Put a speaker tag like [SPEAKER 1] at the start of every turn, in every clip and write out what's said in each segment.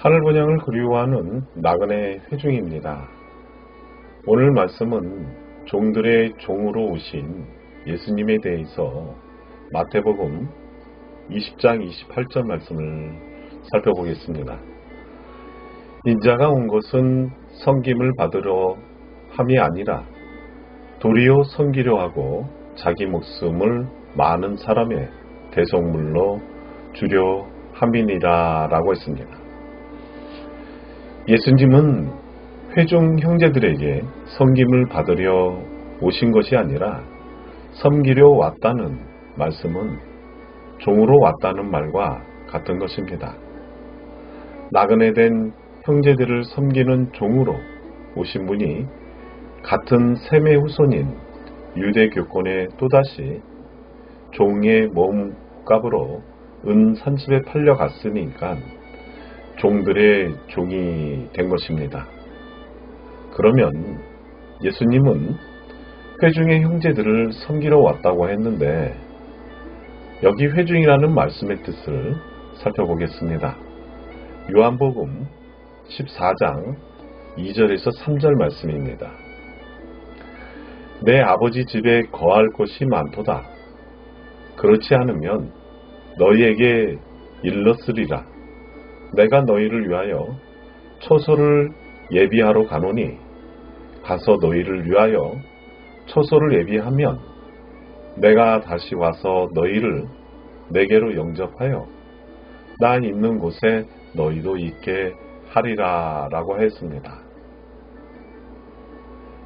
[SPEAKER 1] 하늘 번영을 그리워하는 나그네 회중입니다. 오늘 말씀은 종들의 종으로 오신 예수님에 대해서 마태복음 20장 28절 말씀을 살펴보겠습니다. 인자가 온 것은 섬김을 받으려 함이 아니라 도리어 섬기려 하고 자기 목숨을 많은 사람의 대속물로 주려 함이니라 라고 했습니다. 예수님은 회중 형제들에게 섬김을 받으려 오신 것이 아니라 섬기려 왔다는 말씀은 종으로 왔다는 말과 같은 것입니다. 나그네된 형제들을 섬기는 종으로 오신 분이 같은 셈의 후손인 유대 교권에 또다시 종의 몸값으로 은 30에 팔려갔으니까 종들의 종이 된 것입니다. 그러면 예수님은 회중의 형제들을 섬기러 왔다고 했는데 여기 회중이라는 말씀의 뜻을 살펴보겠습니다. 요한복음 14장 2절에서 3절 말씀입니다. 내 아버지 집에 거할 곳이 많도다. 그렇지 않으면 너희에게 일렀으리라. 내가 너희를 위하여 처소를 예비하러 가노니 가서 너희를 위하여 처소를 예비하면 내가 다시 와서 너희를 내게로 영접하여 나 있는 곳에 너희도 있게 하리라 라고 했습니다.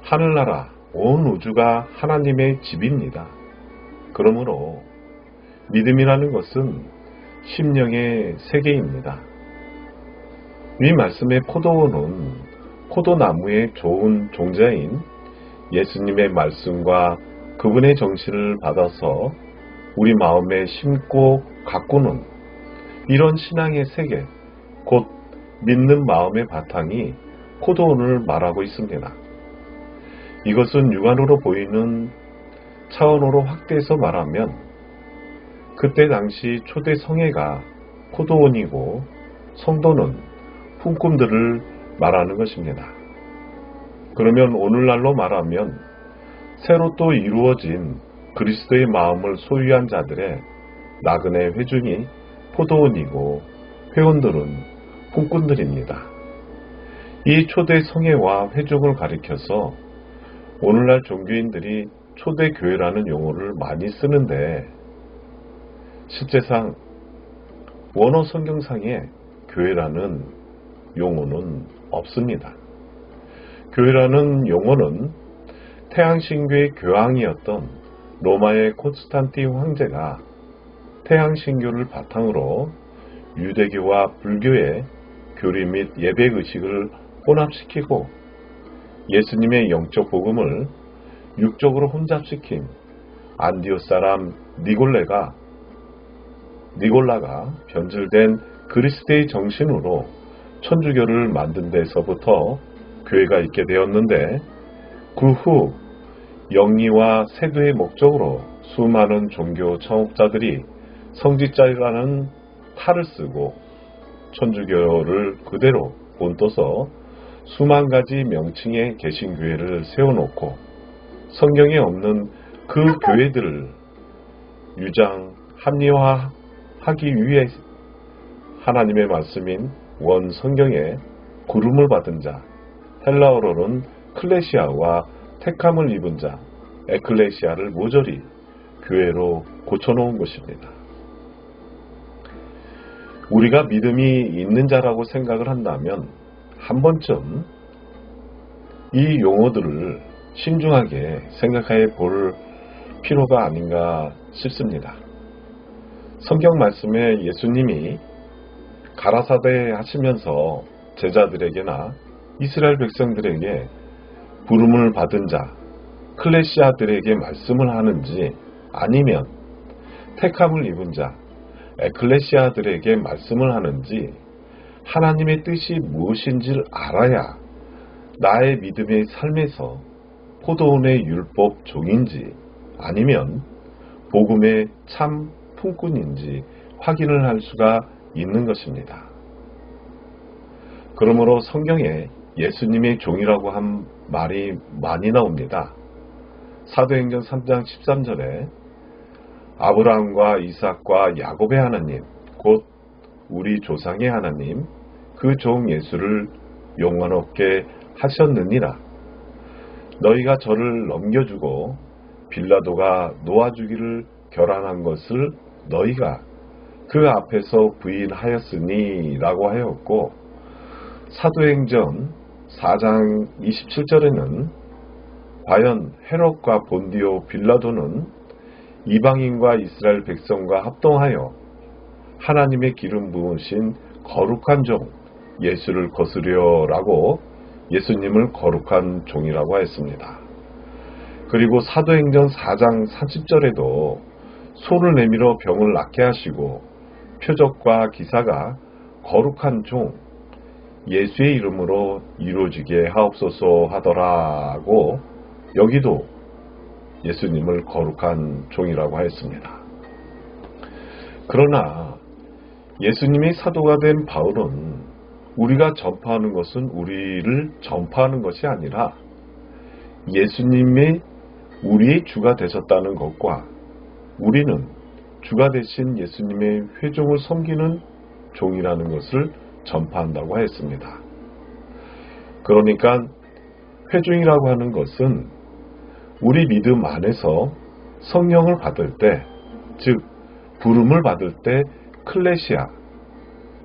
[SPEAKER 1] 하늘나라 온 우주가 하나님의 집입니다. 그러므로 믿음이라는 것은 심령의 세계입니다. 이 말씀의 포도원은 포도나무의 좋은 종자인 예수님의 말씀과 그분의 정신을 받아서 우리 마음에 심고 가꾸는 이런 신앙의 세계, 곧 믿는 마음의 바탕이 포도원을 말하고 있습니다. 이것은 육안으로 보이는 차원으로 확대해서 말하면 그때 당시 초대 성회가 포도원이고 성도는 품꾼들을 말하는 것입니다. 그러면 오늘날로 말하면 새로 또 이루어진 그리스도의 마음을 소유한 자들의 나그네 회중이 포도원이고 회원들은 품꾼들입니다. 이 초대 성회와 회중을 가리켜서 오늘날 종교인들이 초대교회라는 용어를 많이 쓰는데 실제상 원어 성경상에 교회라는 용어는 없습니다. 교회라는 용어는 태양신교의 교황이었던 로마의 콘스탄틴 황제가 태양신교를 바탕으로 유대교와 불교의 교리 및 예배의식을 혼합시키고 예수님의 영적 복음을 육적으로 혼잡시킨 안디옥 사람 니골라가 변질된 그리스도의 정신으로 천주교를 만든 데서부터 교회가 있게 되었는데 그 후 영리와 세도의 목적으로 수많은 종교 창업자들이 성직자라는 탈을 쓰고 천주교를 그대로 본떠서 수만 가지 명칭의 개신교회를 세워놓고 성경에 없는 그 교회들을 유장 합리화하기 위해 하나님의 말씀인 원 성경에 구름을 받은 자, 헬라어로는 클레시아와 택함을 입은 자, 에클레시아를 모조리 교회로 고쳐놓은 것입니다. 우리가 믿음이 있는 자라고 생각을 한다면 한 번쯤 이 용어들을 신중하게 생각해 볼 필요가 아닌가 싶습니다. 성경 말씀에 예수님이 가라사대 하시면서 제자들에게나 이스라엘 백성들에게 부름을 받은 자, 클레시아들에게 말씀을 하는지 아니면 택함을 입은 자, 에클레시아들에게 말씀을 하는지 하나님의 뜻이 무엇인지를 알아야 나의 믿음의 삶에서 포도원의 율법 종인지 아니면 복음의 참 품꾼인지 확인을 할 수가 있는 것입니다. 그러므로 성경에 예수님의 종이라고 한 말이 많이 나옵니다. 사도행전 3장 13절에 아브라함과 이삭과 야곱의 하나님, 곧 우리 조상의 하나님, 그 종 예수를 영원 없게 하셨느니라. 너희가 저를 넘겨주고 빌라도가 놓아주기를 결함한 것을 너희가 그 앞에서 부인하였으니 라고 하였고, 사도행전 4장 27절에는 과연 헤롯과 본디오 빌라도는 이방인과 이스라엘 백성과 합동하여 하나님의 기름 부으신 거룩한 종 예수를 거스려 라고 예수님을 거룩한 종이라고 했습니다. 그리고 사도행전 4장 30절에도 소를 내밀어 병을 낫게 하시고 표적과 기사가 거룩한 종 예수의 이름으로 이루어지게 하옵소서 하더라고 여기도 예수님을 거룩한 종이라고 하였습니다. 그러나 예수님의 사도가 된 바울은 우리가 전파하는 것은 우리를 전파하는 것이 아니라 예수님의 우리의 주가 되셨다는 것과 우리는 주가 되신 예수님의 회종을 섬기는 종이라는 것을 전파한다고 했습니다. 그러니까 회종이라고 하는 것은 우리 믿음 안에서 성령을 받을 때, 즉 부름을 받을 때 클레시아,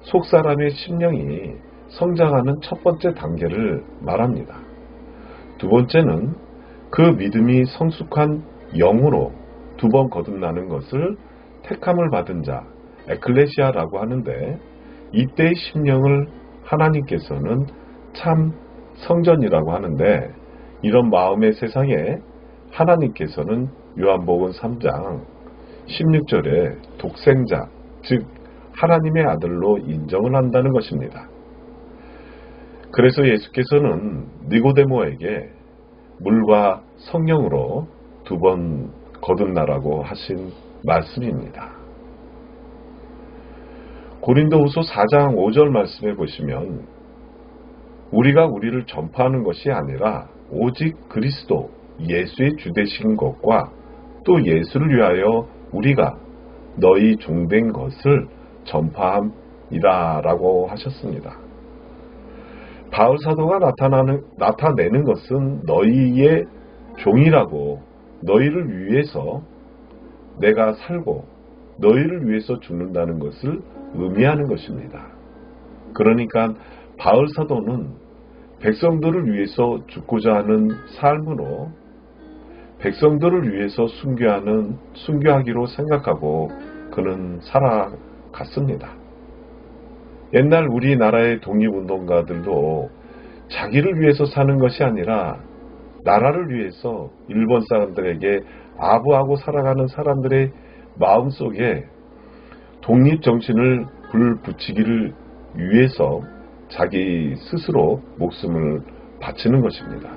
[SPEAKER 1] 속사람의 심령이 성장하는 첫 번째 단계를 말합니다. 두 번째는 그 믿음이 성숙한 영으로 두 번 거듭나는 것을 택함을 받은 자, 에클레시아라고 하는데, 이때의 심령을 하나님께서는 참 성전이라고 하는데, 이런 마음의 세상에 하나님께서는 요한복음 3장 16절에 독생자, 즉 하나님의 아들로 인정을 한다는 것입니다. 그래서 예수께서는 니고데모에게 물과 성령으로 두 번 거듭나라고 하신 말씀입니다. 고린도후서 4장 5절 말씀에 보시면 우리가 우리를 전파하는 것이 아니라 오직 그리스도 예수의 주되신 것과 또 예수를 위하여 우리가 너희 종된 것을 전파함이라 라고 하셨습니다. 바울 사도가 나타내는 것은 너희의 종이라고, 너희를 위해서 내가 살고 너희를 위해서 죽는다는 것을 의미하는 것입니다. 그러니까 바울 사도는 백성들을 위해서 죽고자 하는 삶으로 백성들을 위해서 순교하기로 생각하고 그는 살아갔습니다. 옛날 우리나라의 독립운동가들도 자기를 위해서 사는 것이 아니라 나라를 위해서 일본 사람들에게 아부하고 살아가는 사람들의 마음속에 독립정신을 불붙이기를 위해서 자기 스스로 목숨을 바치는 것입니다.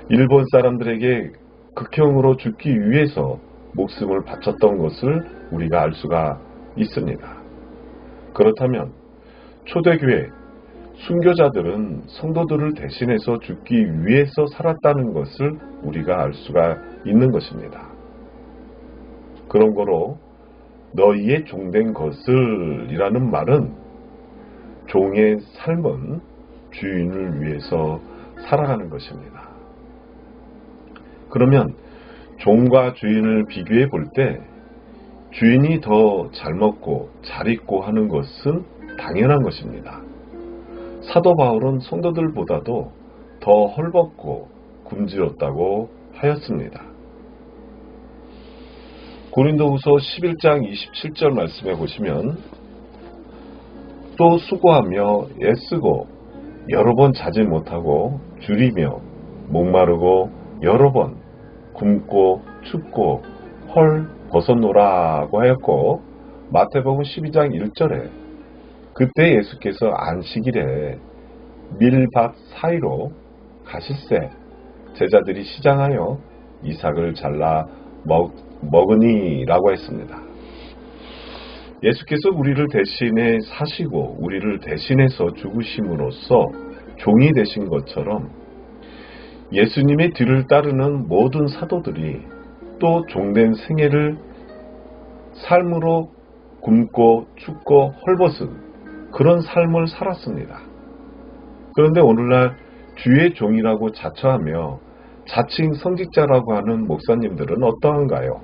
[SPEAKER 1] 일본 사람들에게 극형으로 죽기 위해서 목숨을 바쳤던 것을 우리가 알 수가 있습니다. 그렇다면 초대교회 순교자들은 성도들을 대신해서 죽기 위해서 살았다는 것을 우리가 알 수가 있는 것입니다. 그런 거로 너희의 종된 것을 이라는 말은 종의 삶은 주인을 위해서 살아가는 것입니다. 그러면 종과 주인을 비교해 볼 때 주인이 더 잘 먹고 잘 입고 하는 것은 당연한 것입니다. 사도 바울은 성도들보다도 더 헐벗고 굶주렸다고 하였습니다. 고린도후서 11장 27절 말씀해 보시면 또 수고하며 애쓰고 여러 번 자지 못하고 줄이며 목마르고 여러 번 굶고 춥고 헐 벗었노라고 하였고, 마태복음 12장 1절에 그때 예수께서 안식일에 밀밭 사이로 가실새 제자들이 시장하여 이삭을 잘라 먹으니라고 했습니다. 예수께서 우리를 대신해 사시고 우리를 대신해서 죽으심으로써 종이 되신 것처럼 예수님의 뒤를 따르는 모든 사도들이 또 종된 생애를 삶으로 굶고 춥고 헐벗은 그런 삶을 살았습니다. 그런데 오늘날 주의 종이라고 자처하며 자칭 성직자라고 하는 목사님들은 어떠한가요?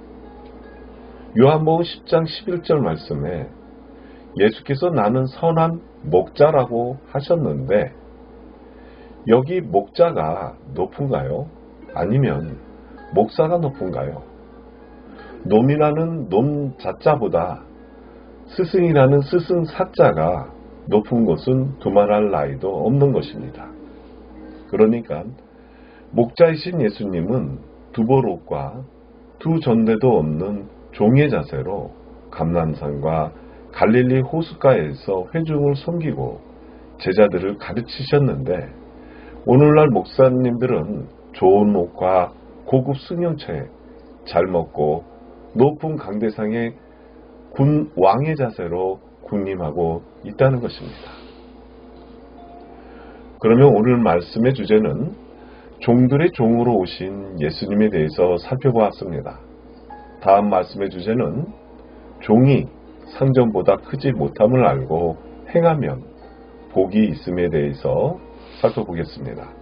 [SPEAKER 1] 요한복음 10장 11절 말씀에 예수께서 나는 선한 목자라고 하셨는데 여기 목자가 높은가요? 아니면 목사가 높은가요? 놈이라는 놈 자자보다 스승이라는 스승 사자가 높은 것은 두말할 나위도 없는 것입니다. 그러니까 목자이신 예수님은 두보롯과 두 전대도 없는 종의 자세로 감람산과 갈릴리 호숫가에서 회중을 섬기고 제자들을 가르치셨는데 오늘날 목사님들은 좋은 옷과 고급 승용차에 잘 먹고 높은 강대상에 군 왕의 자세로 군림하고 있다는 것입니다. 그러면 오늘 말씀의 주제는 종들의 종으로 오신 예수님에 대해서 살펴보았습니다. 다음 말씀의 주제는 종이 상전보다 크지 못함을 알고 행하면 복이 있음에 대해서 살펴보겠습니다.